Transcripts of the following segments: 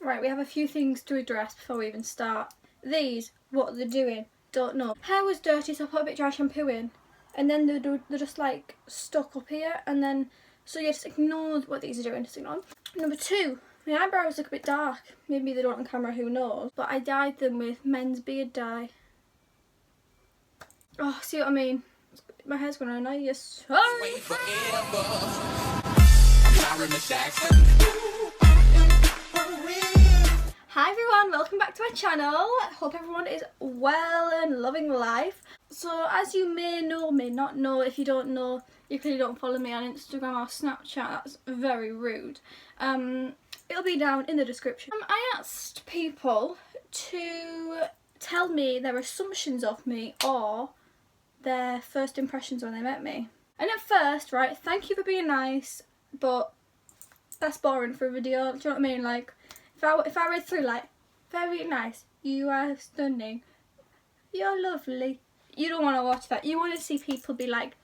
Right, we have a few things to address before we even start. These, what they're doing, don't know. Hair was dirty, so I put a bit dry shampoo in, and then they're just like stuck up here, and then so yeah, just ignore what these are doing. Just ignore them. Number 2, my eyebrows look a bit dark. Maybe they don't on camera, who knows? But I dyed them with men's beard dye. Oh, see what I mean? My hair's gonna annoy you. Sorry. Hi everyone, welcome back to my channel. Hope everyone is well and loving life. So as you may not know, if you don't know, you clearly don't follow me on Instagram or Snapchat, that's very rude. It'll be down in the description. I asked people to tell me their assumptions of me or their first impressions when they met me. And at first, right, thank you for being nice, but that's boring for a video, do you know what I mean? Like, if I read through like, very nice, you are stunning, you're lovely, you don't want to watch that. You want to see people be like,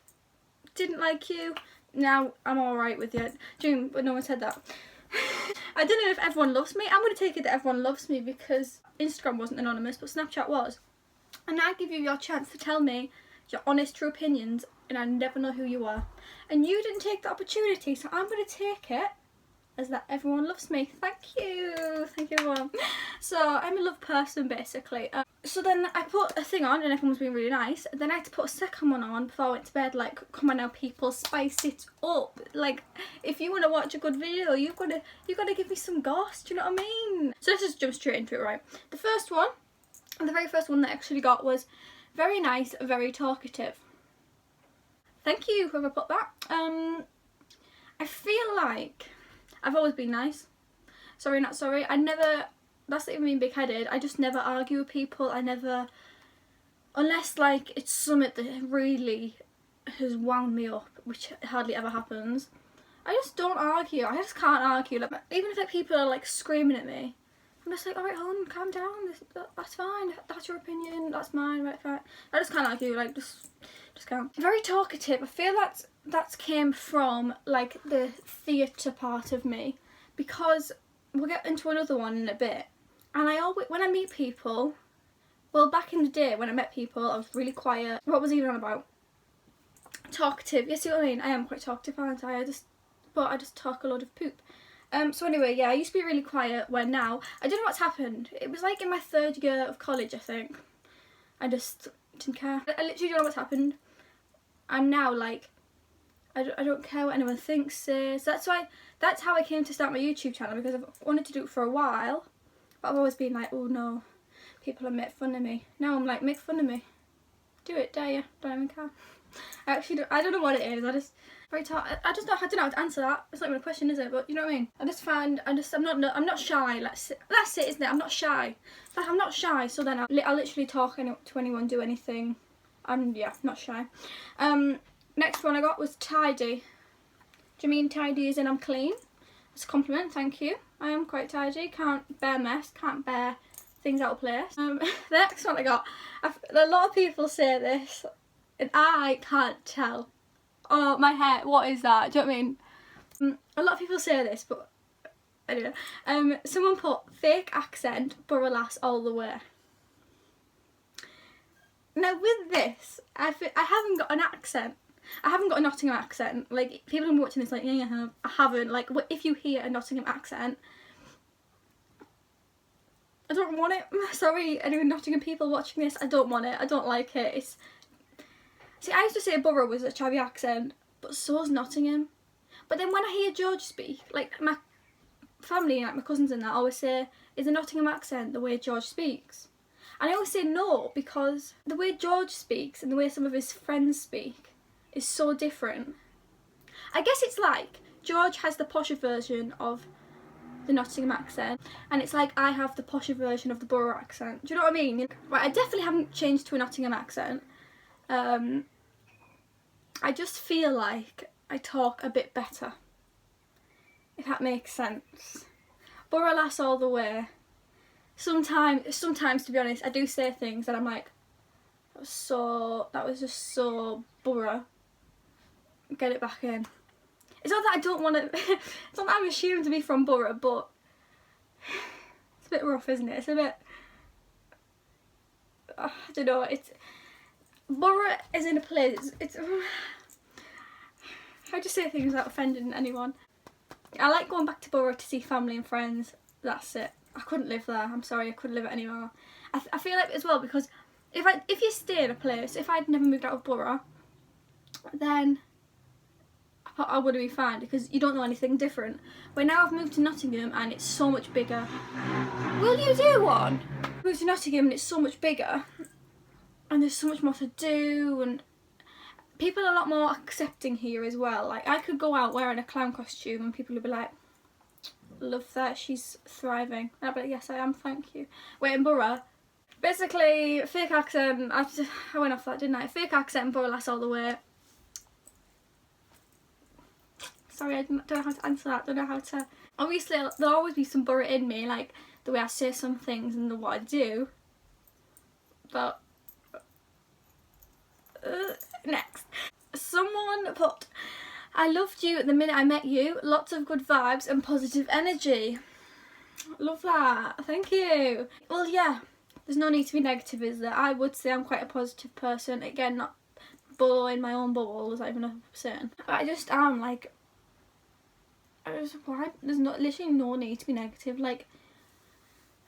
didn't like you, now I'm alright with you. June, but no one said that. I don't know if everyone loves me. I'm going to take it that everyone loves me because Instagram wasn't anonymous, but Snapchat was. And I give you your chance to tell me your honest, true opinions, and I never know who you are. And you didn't take the opportunity, so I'm going to take it as that everyone loves me. Thank you everyone. So I'm a love person basically. So then I put a thing on and everyone was being really nice. Then I had to put a second one on before I went to bed, like, come on now people, spice it up. Like, if you want to watch a good video, you've got to give me some goss, do you know what I mean? So let's just jump straight into it, right? The very first one that I actually got was very nice, very talkative. Thank you whoever put that. I feel like I've always been nice. Sorry, not sorry. That's not even being big-headed. I just never argue with people. I never, unless like it's something that really has wound me up, which hardly ever happens. I just don't argue. I just can't argue. Like, even if like people are like screaming at me, I'm just like, alright, hon, calm down. That's fine. That's your opinion. That's mine. Right, fine. I just can't argue. Like, just can't. Very talkative. I feel that came from like the theatre part of me, because we'll get into another one in a bit. And I always, when I meet people, well, back in the day when I met people, I was really quiet. What was I even on about? Talkative. You see what I mean? I am quite talkative, aren't I? But I just talk a lot of poop. So anyway, yeah, I used to be really quiet, where now, I don't know what's happened. It was like in my 3rd year of college, I think. I just didn't care. I literally don't know what's happened. I'm now like, I don't care what anyone thinks, says. That's how I came to start my YouTube channel, because I've wanted to do it for a while, but I've always been like, oh no, people will make fun of me. Now I'm like, make fun of me. Do it, dare you? Don't even care. I don't know what it is. I don't know how to answer that. It's not even a question, is it? But you know what I mean? I'm not shy. That's it, isn't it? I'm not shy. Like, I'm not shy. So then I'll literally talk to anyone, do anything. Yeah, not shy. Next one I got was tidy. Do you mean tidy as in I'm clean? It's a compliment, thank you. I am quite tidy. Can't bear mess. Can't bear things out of place. The next one I got, a lot of people say this, and I can't tell. Oh, my hair, what is that? Do you know what I mean? A lot of people say this, but anyway. Someone put fake accent, borough lass all the way. Now with this, I haven't got an accent. I haven't got a Nottingham accent. Like, people have been watching this like, yeah, you have. I haven't. Like, if you hear a Nottingham accent, I don't want it. Sorry, any Nottingham people watching this, I don't want it. I don't like it. See, I used to say borough was a chavvy accent, but so's Nottingham. But then when I hear George speak, like my family, like my cousins and that, always say, is a Nottingham accent the way George speaks? And I always say no, because the way George speaks and the way some of his friends speak is so different. I guess it's like George has the posher version of the Nottingham accent, and it's like I have the posher version of the borough accent. Do you know what I mean? Right, I definitely haven't changed to a Nottingham accent. I just feel like I talk a bit better, if that makes sense. Borough lass all the way. Sometimes to be honest, I do say things that I'm like, that was just so borough. Get it back in. It's not that I don't want to, it's not that I'm assumed to be from borough, but a bit rough, isn't it? It's a bit, I don't know, it's, Borough is in a place, it's how do you say things without offending anyone? I like going back to Borough to see family and friends, that's it. I couldn't live there, I'm sorry, I couldn't live it anymore. I feel like as well, because if you stay in a place, if I'd never moved out of Borough, then I would have been fine, because you don't know anything different. But now I've moved to Nottingham and it's so much bigger. Will you do one? Moved to Nottingham and it's so much bigger, and there's so much more to do, and people are a lot more accepting here as well. Like, I could go out wearing a clown costume and people would be like, love that, she's thriving. And I'd be like, yes I am, thank you. Wait, in Borough, basically, fake accent, I went off that, didn't I? Fake accent and Borough lass all the way. Sorry, I don't know how to answer that, don't know how to... Obviously, there'll always be some Borough in me, like the way I say some things and the what I do. But... next. Someone put, I loved you the minute I met you, lots of good vibes and positive energy. Love that, thank you. Well, yeah, there's no need to be negative, is there? I would say I'm quite a positive person. Again, not blowing my own bubble, as I've enough saying. But I just am, like, why? There's literally no need to be negative. Like,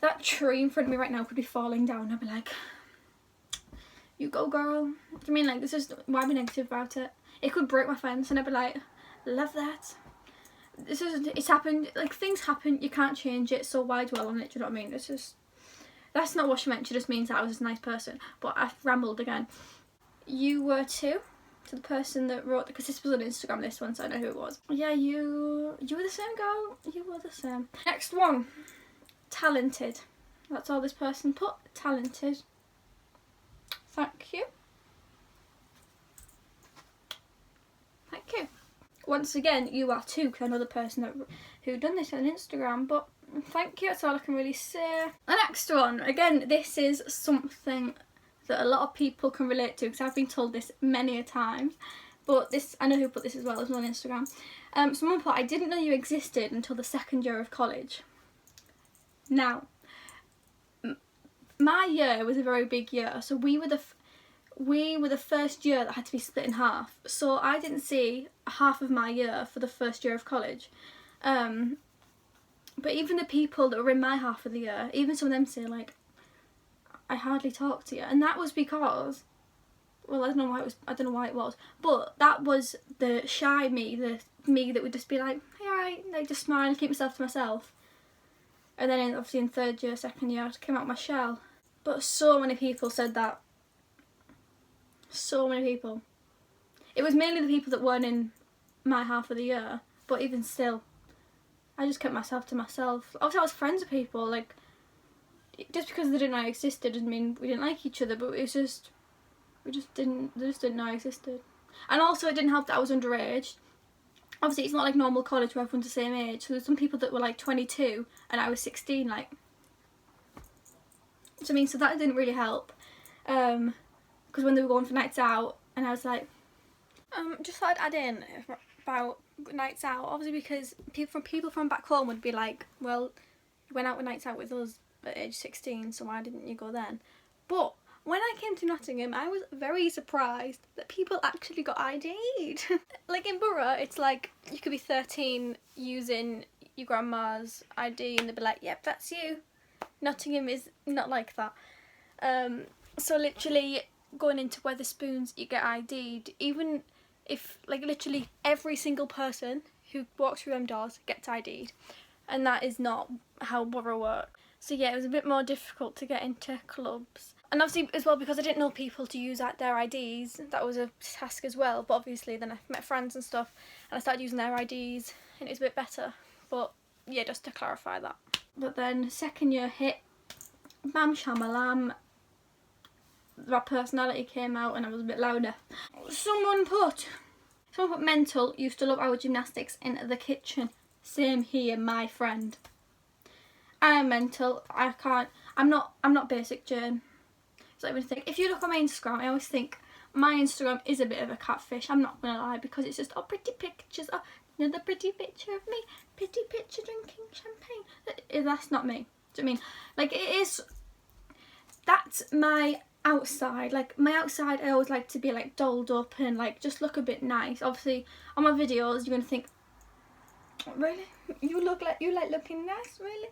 that tree in front of me right now could be falling down. I'd be like, you go, girl. Do you mean, like, this is, why be negative about it? It could break my fence and I'd be like, love that. It's happened, like, things happen, you can't change it, so why dwell on it, do you know what I mean? It's just, that's not what she meant, she just means that I was a nice person. But I've rambled again. You were too, to the person that wrote, because this was on Instagram, this one, so I know who it was. Yeah, you were the same, girl. You were the same. Next one, talented. That's all this person put, talented. Thank you. Thank you. Once again, you are too, because I know the person who done this on Instagram, but thank you, that's all I can really say. The next one, again, this is something that a lot of people can relate to, because I've been told this many a times, but this, I know who put this as well, it was on Instagram. Someone put, I didn't know you existed until the second year of college. Now, my year was a very big year, so we were the first year that had to be split in half, so I didn't see half of my year for the first year of college. But even the people that were in my half of the year, even some of them say, like, I hardly talk to you, and that was because, well, I don't know why it was, but that was the shy me, the me that would just be like, hey, alright, like, just smile, keep myself to myself. And then obviously in third year, second year, I came out of my shell. But so many people said that. So many people. It was mainly the people that weren't in my half of the year, but even still, I just kept myself to myself. Obviously I was friends with people, like, just because they didn't know I existed doesn't mean we didn't like each other, but it's just, they just didn't know I existed. And also it didn't help that I was underage. Obviously it's not like normal college where everyone's the same age, so there's some people that were like 22 and I was 16, like, so I mean, so that didn't really help, because when they were going for nights out, and I was like, just thought I'd add in about nights out, obviously because people from back home would be like, well, you went out with nights out with us at age 16, so why didn't you go then? But when I came to Nottingham, I was very surprised that people actually got ID'd. Like in Borough, it's like, you could be 13 using your grandma's ID and they'd be like, yep, that's you. Nottingham is not like that. So literally going into Wetherspoons, you get ID'd, even if, like, literally every single person who walks through them doors gets ID'd, and that is not how Borough works. So yeah, it was a bit more difficult to get into clubs. And obviously as well, because I didn't know people to use their IDs, that was a task as well. But obviously then I met friends and stuff and I started using their IDs and it was a bit better. But yeah, just to clarify that. But then second year hit, bam shamalam, my personality came out and I was a bit louder. Someone put mental, used to love our gymnastics in the kitchen. Same here, my friend. I am mental, I'm not basic Jane. So I even think, if you look on my Instagram, I always think my Instagram is a bit of a catfish, I'm not gonna lie, because it's just, oh, pretty pictures, oh, another pretty picture of me, pretty picture drinking champagne. That's not me. Do you know what I mean? Like, it is, that's my outside. Like, my outside, I always like to be like dolled up and like just look a bit nice. Obviously on my videos you're gonna think, really, you like looking nice, really?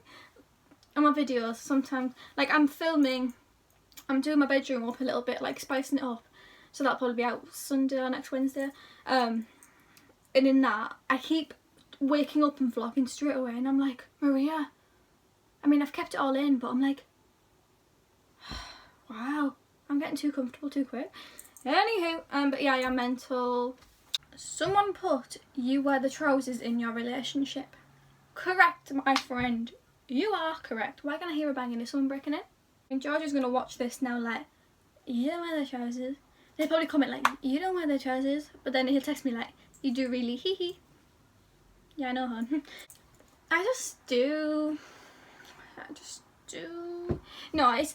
On my videos sometimes, like, I'm doing my bedroom up a little bit, like spicing it up, so that'll probably be out Sunday or next Wednesday. And in that I keep waking up and vlogging straight away, and I'm like, Maria, I mean, I've kept it all in, but I'm like, wow, I'm getting too comfortable too quick. Anywho, but yeah, I am mental. Someone put, you wear the trousers in your relationship. Correct, my friend. You are correct. Why can I hear a banging? Is someone breaking in? And George is going to watch this now like, you don't wear the trousers. They'll probably comment like, you don't wear the trousers. But then he'll text me like, you do really, hee hee. Yeah, I know, hon. I just do. No, it's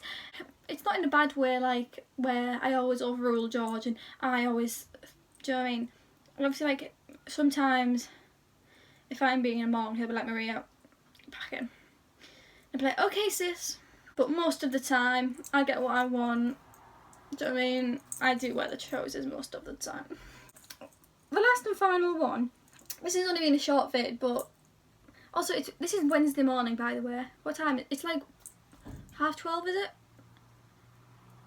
not in a bad way, like where I always overrule George and I always, do you know what I mean? Obviously, like, sometimes if I'm being a mom, he'll be like, Maria, pack in. I'd be like, okay sis. But most of the time I get what I want. Do you know what I mean? I do wear the trousers most of the time. The last and final one, this is only been a short vid, but also this is Wednesday morning, by the way. What time? It's like 12:30, is it?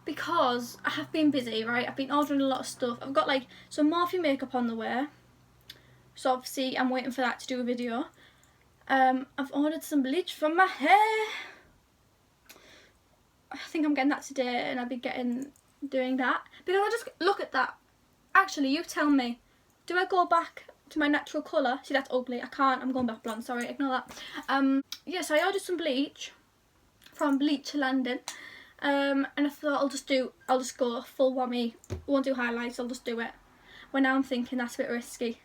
Because I have been busy, right? I've been ordering a lot of stuff. I've got like some Morphe makeup on the way, so obviously I'm waiting for that to do a video. I've ordered some bleach for my hair. I think I'm getting that today, and I'll be doing that because I just look at that. Actually, you tell me, do I go back to my natural colour? See, that's ugly. I can't. I'm going back blonde. Sorry, ignore that. Yes, I ordered some bleach from Bleach London. And I thought I'll just go full whammy. Won't do highlights. I'll just do it. Well, now I'm thinking that's a bit risky.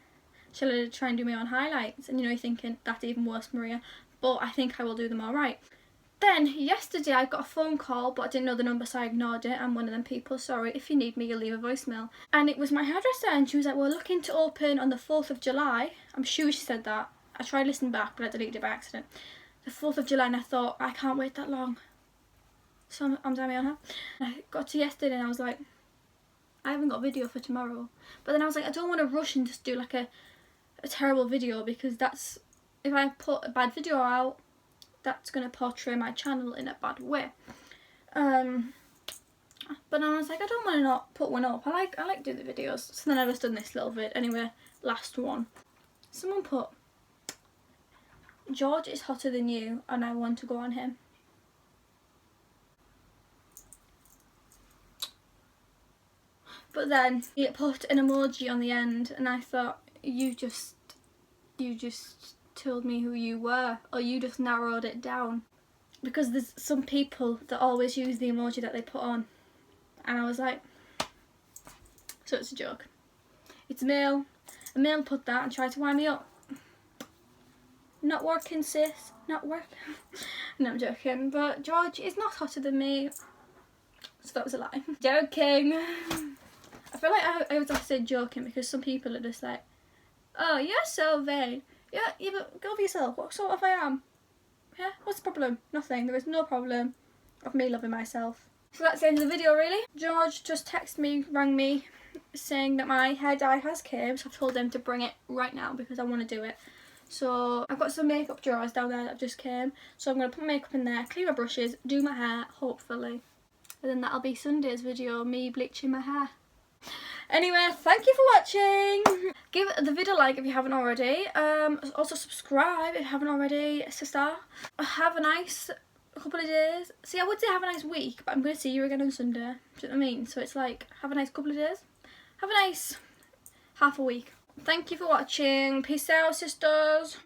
Shall I try and do my own highlights? And you know, you're thinking that's even worse, Maria. But I think I will do them all right. Then yesterday I got a phone call, but I didn't know the number, so I ignored it. I'm one of them people. Sorry, if you need me, you'll leave a voicemail. And it was my hairdresser, and she was like, "We're looking to open on the 4th of July." I'm sure she said that. I tried listening back, but I deleted it by accident. The 4th of July, and I thought, I can't wait that long. So I'm damning on her. And I got to yesterday and I was like, I haven't got a video for tomorrow. But then I was like, I don't want to rush and just do like a terrible video, because that's, if I put a bad video out, that's going to portray my channel in a bad way. But I was like, I don't want to not put one up. I like doing the videos. So then I just done this little vid. Anyway, last one. Someone put, George is hotter than you and I want to go on him. But then it put an emoji on the end, and I thought, you just told me who you were, or you just narrowed it down. Because there's some people that always use the emoji that they put on, and I was like, so it's a joke. It's a male put that and tried to wind me up. Not working, sis, not working. No, I'm joking, but George is not hotter than me, so that was a lie. Joking. I feel like I always have to say joking, because some people are just like, oh, you're so vain. Yeah, but go for yourself. What sort of I am? Yeah, what's the problem? Nothing. There is no problem of me loving myself. So that's the end of the video, really. George just rang me, saying that my hair dye has came, so I've told them to bring it right now because I want to do it. So I've got some makeup drawers down there that just came, so I'm going to put makeup in there, clean my brushes, do my hair, hopefully. And then that'll be Sunday's video, me bleaching my hair. Anyway, thank you for watching. Give the video a like if you haven't already. Also subscribe if you haven't already, sister. Have a nice couple of days. See, I would say have a nice week, but I'm going to see you again on Sunday. Do you know what I mean? So it's like, have a nice couple of days. Have a nice half a week. Thank you for watching. Peace out, sisters.